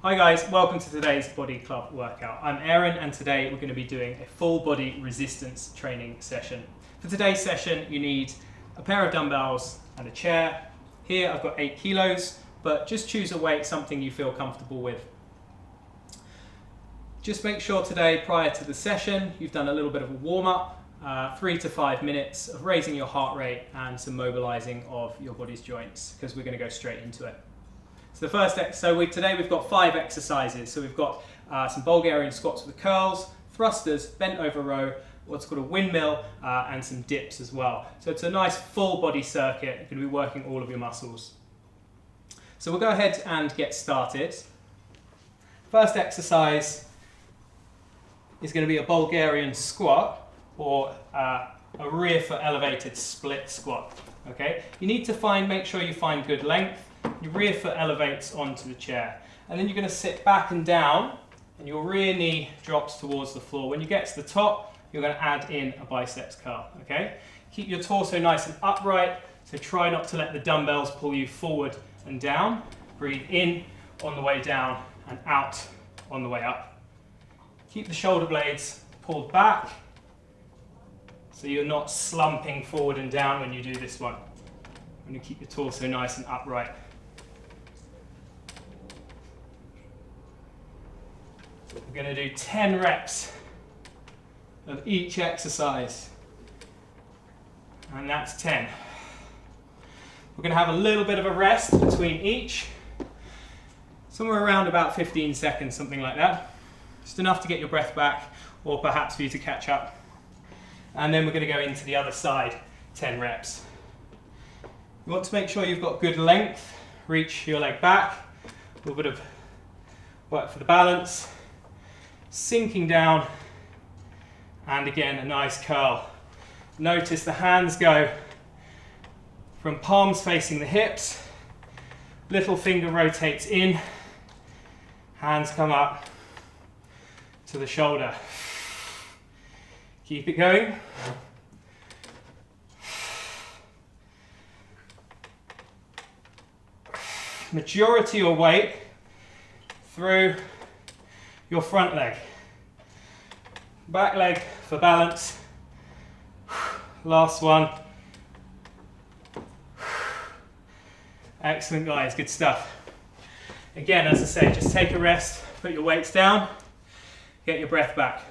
Hi guys, welcome to today's Body Club workout. I'm Aaron and today we're going to be doing a full body resistance training session. For today's session you need a pair of dumbbells and a chair. Here I've got 8 kilos, but just choose a weight, something you feel comfortable with. Just make sure today prior to the session you've done a little bit of a warm-up, 3 to 5 minutes of raising your heart rate and some mobilizing of your body's joints, because we're going to go straight into it. So today we've got 5 exercises. So we've got some Bulgarian squats with the curls, thrusters, bent over row, what's called a windmill, and some dips as well. So it's a nice full body circuit. You're going to be working all of your muscles. So we'll go ahead and get started. First exercise is going to be a Bulgarian squat, or a rear foot elevated split squat. Okay, you need to make sure you find good length. Your rear foot elevates onto the chair, and then you're going to sit back and down, and your rear knee drops towards the floor. When you get to the top, you're going to add in a biceps curl. Okay, keep your torso nice and upright, so try not to let the dumbbells pull you forward and down. Breathe in on the way down and out on the way up. Keep the shoulder blades pulled back, so you're not slumping forward and down when you do this one. I'm going to keep your torso nice and upright. We're going to do 10 reps of each exercise, and that's 10. We're going to have a little bit of a rest between each, somewhere around about 15 seconds, something like that. Just enough to get your breath back, or perhaps for you to catch up. And then we're going to go into the other side, 10 reps. You want to make sure you've got good length. Reach your leg back, a little bit of work for the balance, sinking down, and again a nice curl. Notice the hands go from palms facing the hips, little finger rotates in, hands come up to the shoulder. Keep it going. Majority of your weight through your front leg. Back leg for balance. Last one. Excellent guys, good stuff. Again, as I say, just take a rest, put your weights down, get your breath back.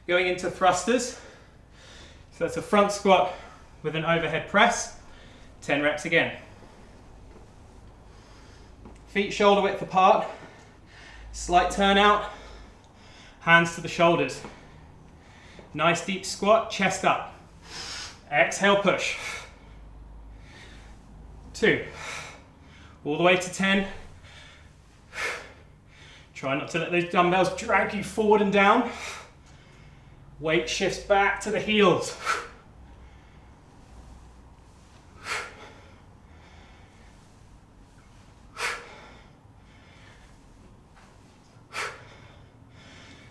Going into thrusters. So that's a front squat with an overhead press. 10 reps again. Feet shoulder width apart, slight turn out, hands to the shoulders. Nice deep squat, chest up. Exhale, push. 2, all the way to 10. Try not to let those dumbbells drag you forward and down. Weight shifts back to the heels.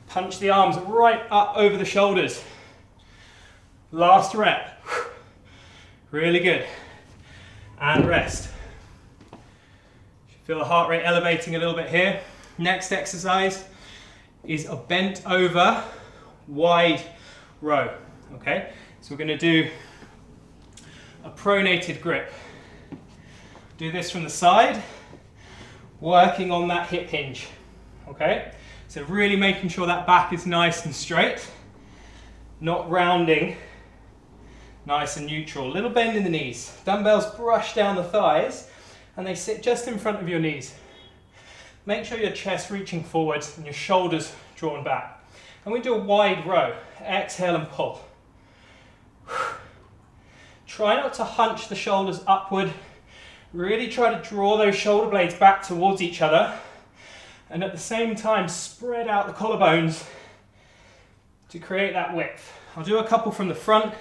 Punch the arms right up over the shoulders. Last rep. Really good. And rest. Feel the heart rate elevating a little bit here. Next exercise is a bent over wide row. Okay, so we're going to do a pronated grip. Do this from the side, working on that hip hinge. Okay, so really making sure that back is nice and straight, not rounding, nice and neutral. Little bend in the knees. Dumbbells brush down the thighs and they sit just in front of your knees. Make sure your chest reaching forwards and your shoulders drawn back. And we do a wide row. Exhale and pull. Try not to hunch the shoulders upward. Really try to draw those shoulder blades back towards each other. And at the same time, spread out the collarbones to create that width. I'll do a couple from the front.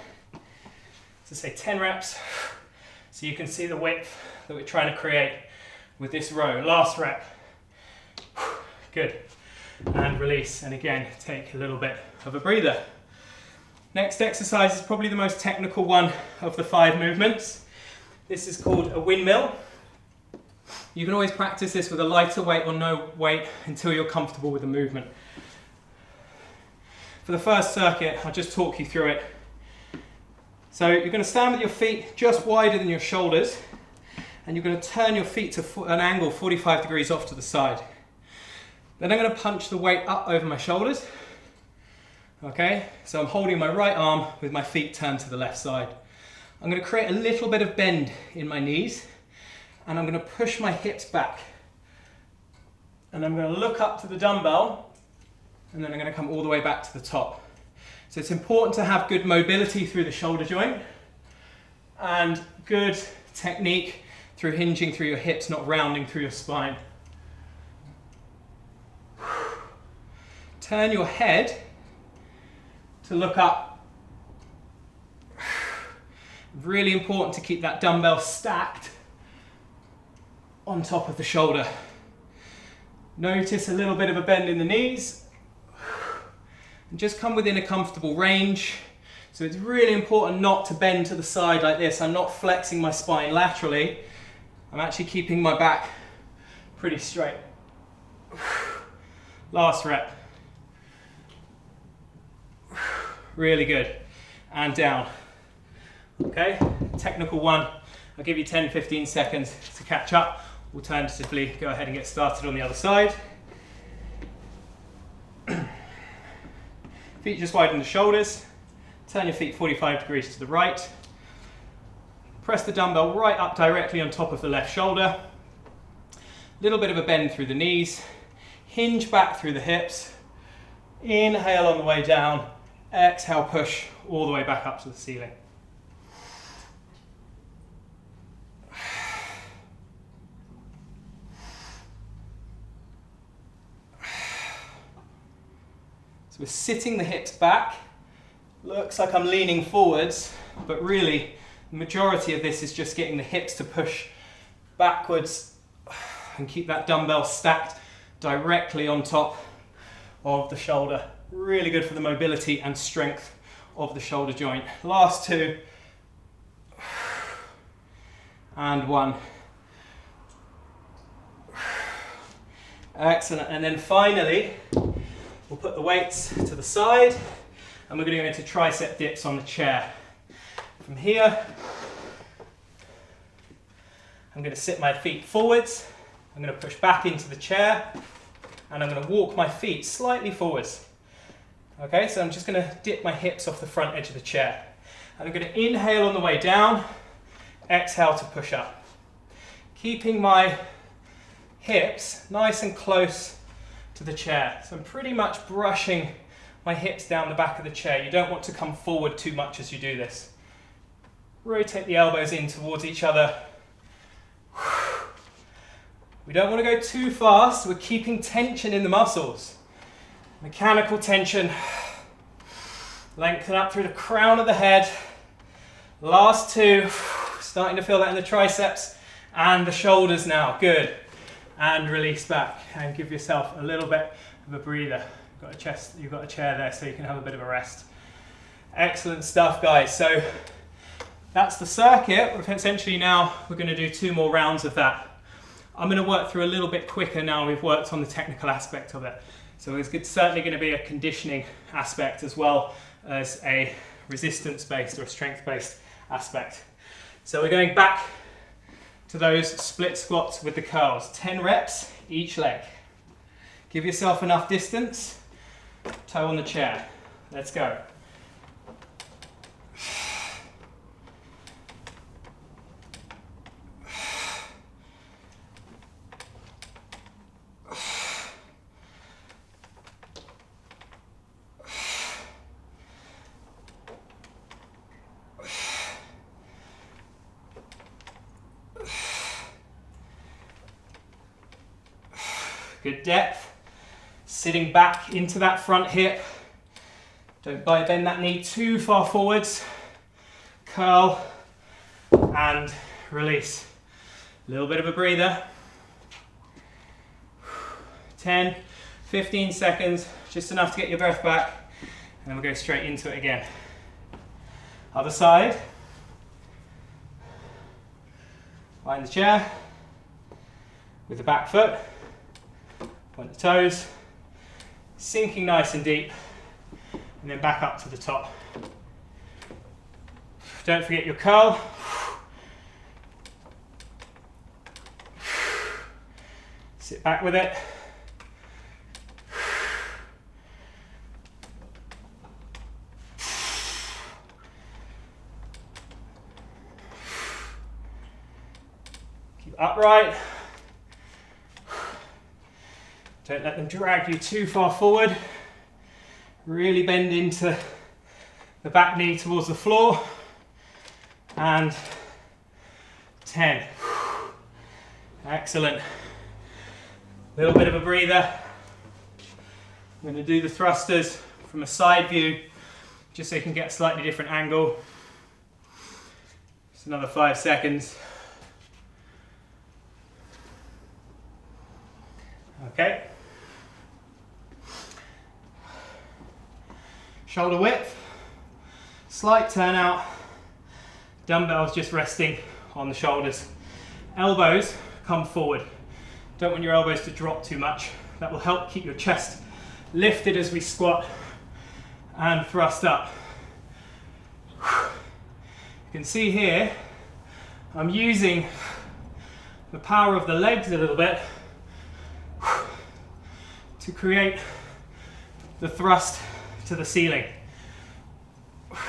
So say 10 reps, so you can see the width that we're trying to create with this row. Last rep. Good. And release, and again take a little bit of a breather. Next exercise is probably the most technical one of the 5 movements. This is called a windmill. You can always practice this with a lighter weight or no weight until you're comfortable with the movement. For the first circuit, I'll just talk you through it. So you're going to stand with your feet just wider than your shoulders, and you're going to turn your feet to an angle 45 degrees off to the side. Then I'm going to punch the weight up over my shoulders. Okay, so I'm holding my right arm with my feet turned to the left side. I'm going to create a little bit of bend in my knees, and I'm going to push my hips back. And I'm going to look up to the dumbbell, and then I'm going to come all the way back to the top. So it's important to have good mobility through the shoulder joint and good technique through hinging through your hips, not rounding through your spine. Turn your head to look up. Really important to keep that dumbbell stacked on top of the shoulder. Notice a little bit of a bend in the knees. And just come within a comfortable range. So it's really important not to bend to the side like this. I'm not flexing my spine laterally. I'm actually keeping my back pretty straight. Last rep. Really good. And down. Okay, technical one. I'll give you 10-15 seconds to catch up. Alternatively, go ahead and get started on the other side. Feet just widen the shoulders. Turn your feet 45 degrees to the right. Press the dumbbell right up directly on top of the left shoulder. Little bit of a bend through the knees. Hinge back through the hips. Inhale on the way down. Exhale, push all the way back up to the ceiling. So we're sitting the hips back. Looks like I'm leaning forwards, but really the majority of this is just getting the hips to push backwards and keep that dumbbell stacked directly on top of the shoulder. Really good for the mobility and strength of the shoulder joint. Last two. And one. Excellent. And then finally, we'll put the weights to the side and we're going to go into tricep dips on the chair. From here, I'm going to sit my feet forwards. I'm going to push back into the chair and I'm going to walk my feet slightly forwards. Okay, so I'm just going to dip my hips off the front edge of the chair. And I'm going to inhale on the way down, exhale to push up. Keeping my hips nice and close to the chair. So I'm pretty much brushing my hips down the back of the chair. You don't want to come forward too much as you do this. Rotate the elbows in towards each other. We don't want to go too fast. We're keeping tension in the muscles. Mechanical tension. Lengthen up through the crown of the head. Last two. Starting to feel that in the triceps and the shoulders now. Good. And release back and give yourself a little bit of a breather. You've got a chair there so you can have a bit of a rest. Excellent stuff, guys. So that's the circuit. Essentially now we're going to do 2 more rounds of that. I'm going to work through a little bit quicker now we've worked on the technical aspect of it. So there's certainly going to be a conditioning aspect as well as a resistance-based or a strength-based aspect. So we're going back to those split squats with the curls. 10 reps each leg. Give yourself enough distance. Toe on the chair. Let's go. Good depth. Sitting back into that front hip. Don't bend that knee too far forwards. Curl and release. A little bit of a breather. 10, 15 seconds, just enough to get your breath back, and then we'll go straight into it again. Other side. Lie in the chair. with the back foot. Point the toes, sinking nice and deep, and then back up to the top. Don't forget your curl. Sit back with it. Keep upright. Don't let them drag you too far forward. Really bend into the back knee towards the floor. And 10. Excellent. Little bit of a breather. I'm going to do the thrusters from a side view, just so you can get a slightly different angle. Just another 5 seconds. Okay. Shoulder width, slight turn out, dumbbells just resting on the shoulders. Elbows come forward. Don't want your elbows to drop too much. That will help keep your chest lifted as we squat and thrust up. You can see here, I'm using the power of the legs a little bit to create the thrust to the ceiling.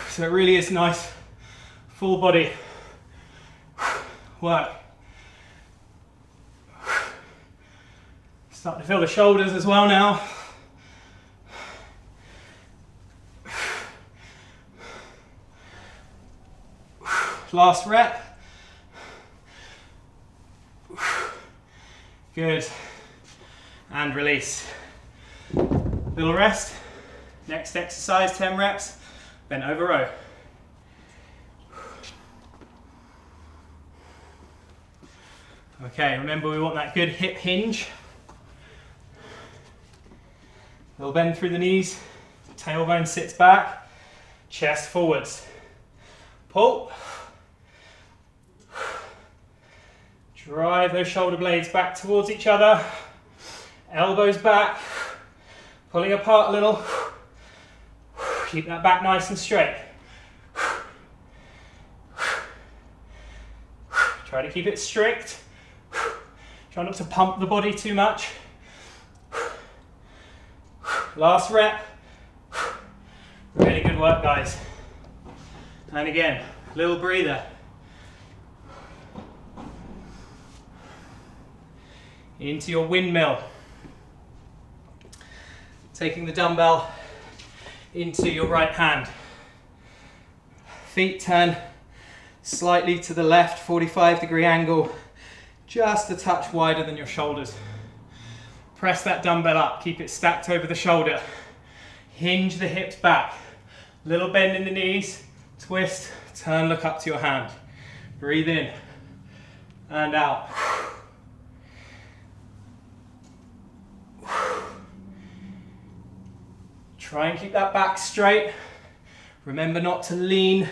So it really is nice full body work. Start to feel the shoulders as well now. Last rep. Good. And release. Little rest. Next exercise, 10 reps, bent over row. Okay, remember we want that good hip hinge. Little bend through the knees, tailbone sits back, chest forwards. Pull. Drive those shoulder blades back towards each other. Elbows back, pulling apart a little. Keep that back nice and straight. Try to keep it strict. Try not to pump the body too much. Last rep. Really good work, guys. And again, little breather. Into your windmill. Taking the dumbbell into your right hand. Feet turn slightly to the left, 45-degree angle, just a touch wider than your shoulders. Press that dumbbell up, keep it stacked over the shoulder. Hinge the hips back. Little bend in the knees, twist, turn, look up to your hand. Breathe in and out. Try and keep that back straight. Remember not to lean,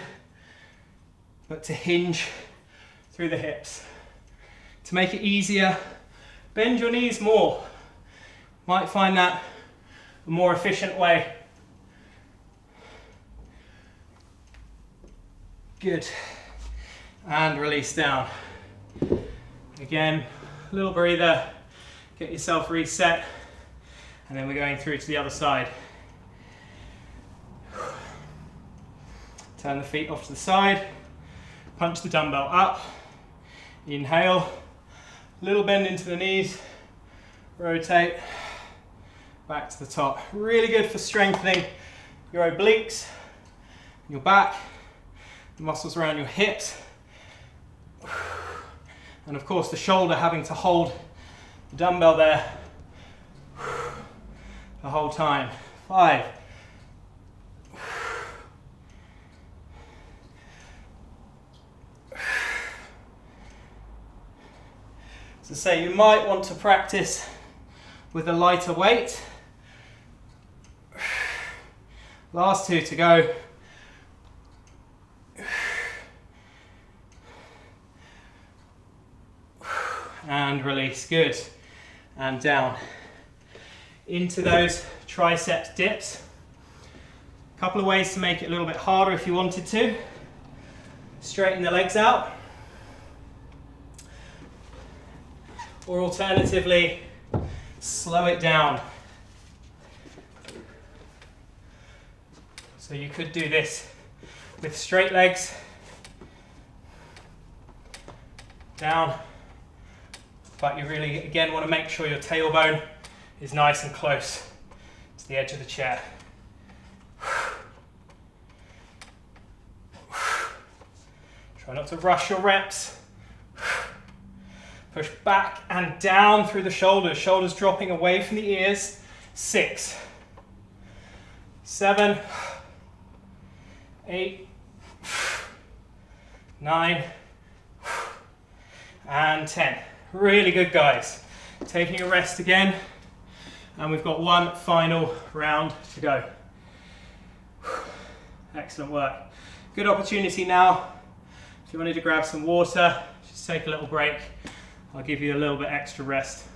but to hinge through the hips. To make it easier, bend your knees more. Might find that a more efficient way. Good. And release down. Again, little breather. Get yourself reset. And then we're going through to the other side. Turn the feet off to the side, punch the dumbbell up, inhale, little bend into the knees, rotate, back to the top. Really good for strengthening your obliques, your back, the muscles around your hips, and of course the shoulder having to hold the dumbbell there the whole time. 5. So say you might want to practice with a lighter weight. Last 2 to go. and release, good. And down. Into those triceps dips. A couple of ways to make it a little bit harder if you wanted to. Straighten the legs out. Or alternatively, slow it down. So you could do this with straight legs, down, but you really, again, want to make sure your tailbone is nice and close to the edge of the chair. Try not to rush your reps. Push back and down through the shoulders, shoulders dropping away from the ears. 6, 7, 8, 9, and 10. Really good, guys. Taking a rest again, and we've got one final round to go. Excellent work. Good opportunity now. If you wanted to grab some water, just take a little break. I'll give you a little bit extra rest.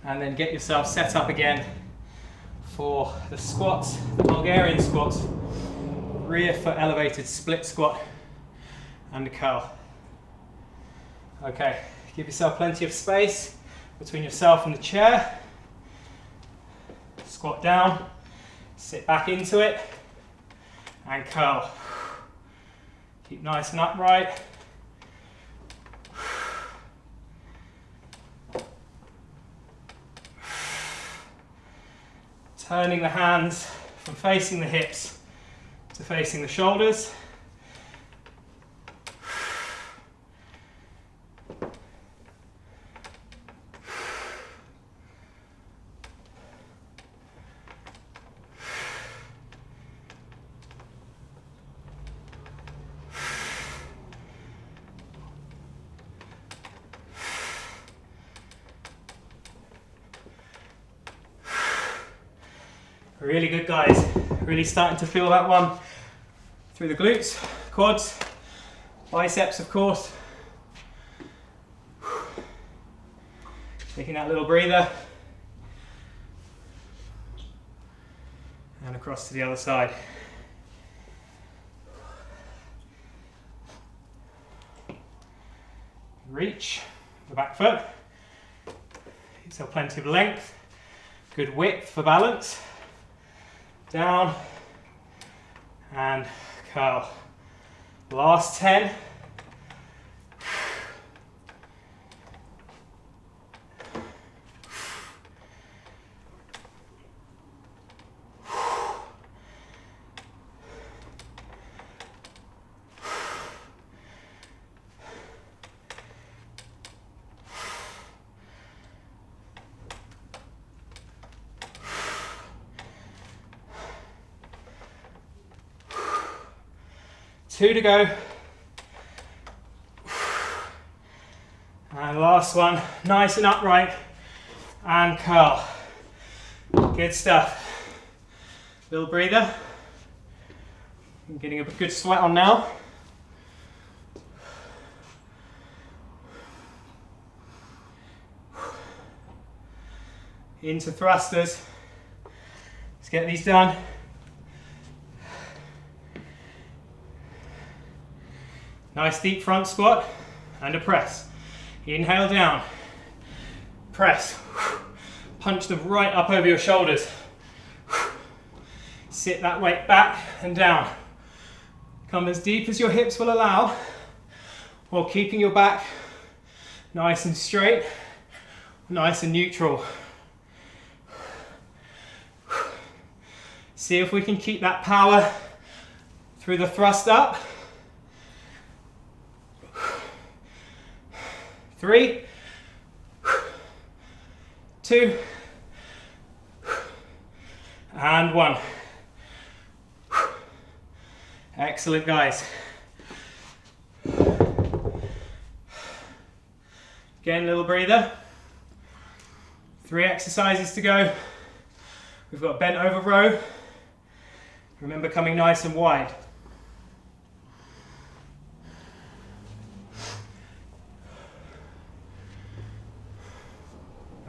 And then get yourself set up again for the squats, the Bulgarian squats, rear foot elevated split squat and a curl. Okay, give yourself plenty of space between yourself and the chair. Squat down, sit back into it, and curl. Keep nice and upright. Turning the hands from facing the hips to facing the shoulders. Really good, guys. Really starting to feel that one through the glutes, quads, biceps, of course. Taking that little breather. And across to the other side. Reach the back foot. So plenty of length, good width for balance. Down and curl. Last 10. Two to go. And last one, nice and upright, and curl. Good stuff. Little breather. I'm getting a good sweat on now. Into thrusters. Let's get these done. Nice deep front squat and a press. Inhale down, press, punch them right up over your shoulders. Sit that weight back and down. Come as deep as your hips will allow, while keeping your back nice and straight, nice and neutral. See if we can keep that power through the thrust up. 3, 2, and 1. Excellent, guys. Again, little breather. 3 exercises to go. We've got bent over row Remember, coming nice and wide.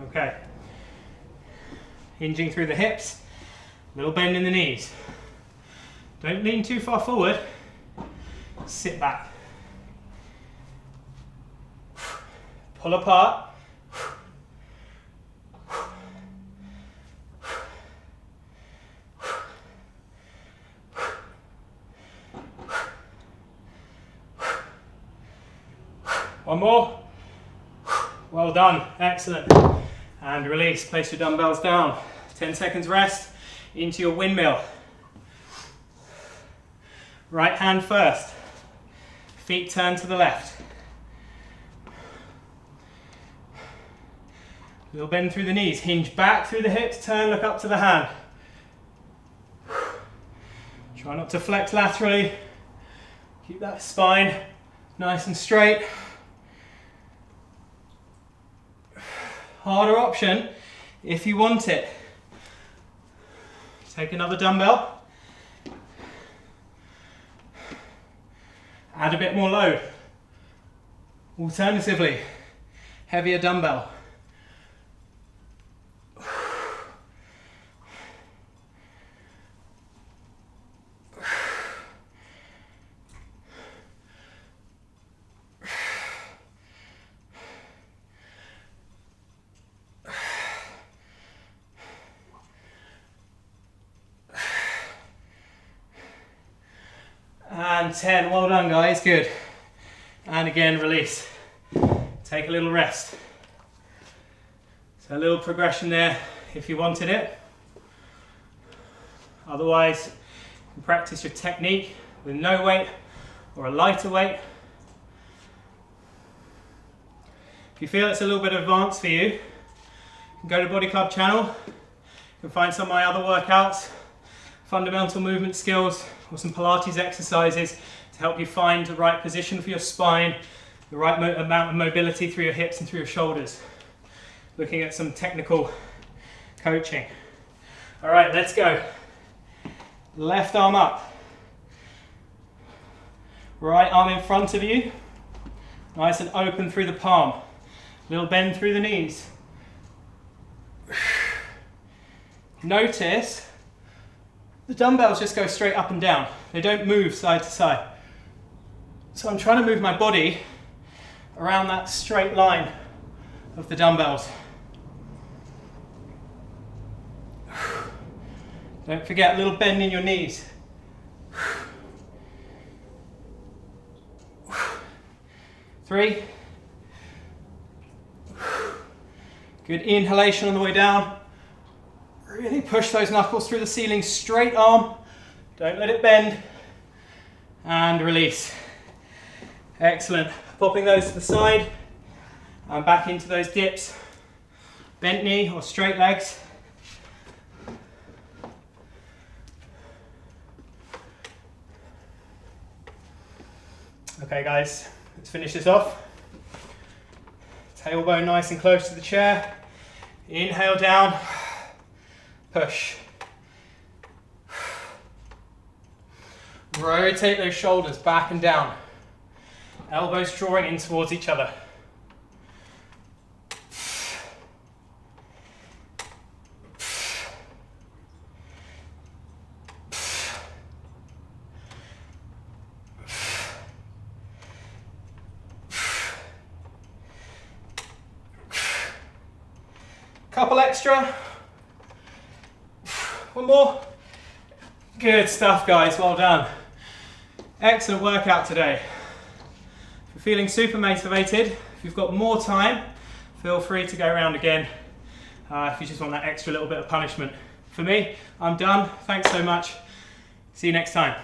Okay. Hinging through the hips, little bend in the knees. Don't lean too far forward, sit back. Pull apart. One more. Well done, excellent. And release, place your dumbbells down. 10 seconds rest, into your windmill. Right hand first. Feet turn to the left. Little bend through the knees, hinge back through the hips, turn, look up to the hand. Try not to flex laterally. Keep that spine nice and straight. Harder option if you want it. Take another dumbbell. Add a bit more load. Alternatively, heavier dumbbell. And 10, well done guys, good. And again, release. Take a little rest. So a little progression there if you wanted it. Otherwise, you can practice your technique with no weight or a lighter weight. If you feel it's a little bit advanced for you, you can go to Body Club channel. You can find some of my other workouts, fundamental movement skills, or some Pilates exercises to help you find the right position for your spine, the right amount of mobility through your hips and through your shoulders. Looking at some technical coaching. All right, let's go. Left arm up. Right arm in front of you. Nice and open through the palm. Little bend through the knees. Notice the dumbbells just go straight up and down. They don't move side to side. So I'm trying to move my body around that straight line of the dumbbells. Don't forget a little bend in your knees. 3. Good inhalation on the way down. Really push those knuckles through the ceiling, straight arm. Don't let it bend. And release. Excellent. Popping those to the side and back into those dips. Bent knee or straight legs. Okay guys, let's finish this off. Tailbone nice and close to the chair. Inhale down. Push. Rotate those shoulders back and down. Elbows drawing in towards each other. Couple extra. One more. Good stuff guys, well done. Excellent workout today. If you're feeling super motivated, if you've got more time, feel free to go around again if you just want that extra little bit of punishment. For me, I'm done. Thanks so much. See you next time.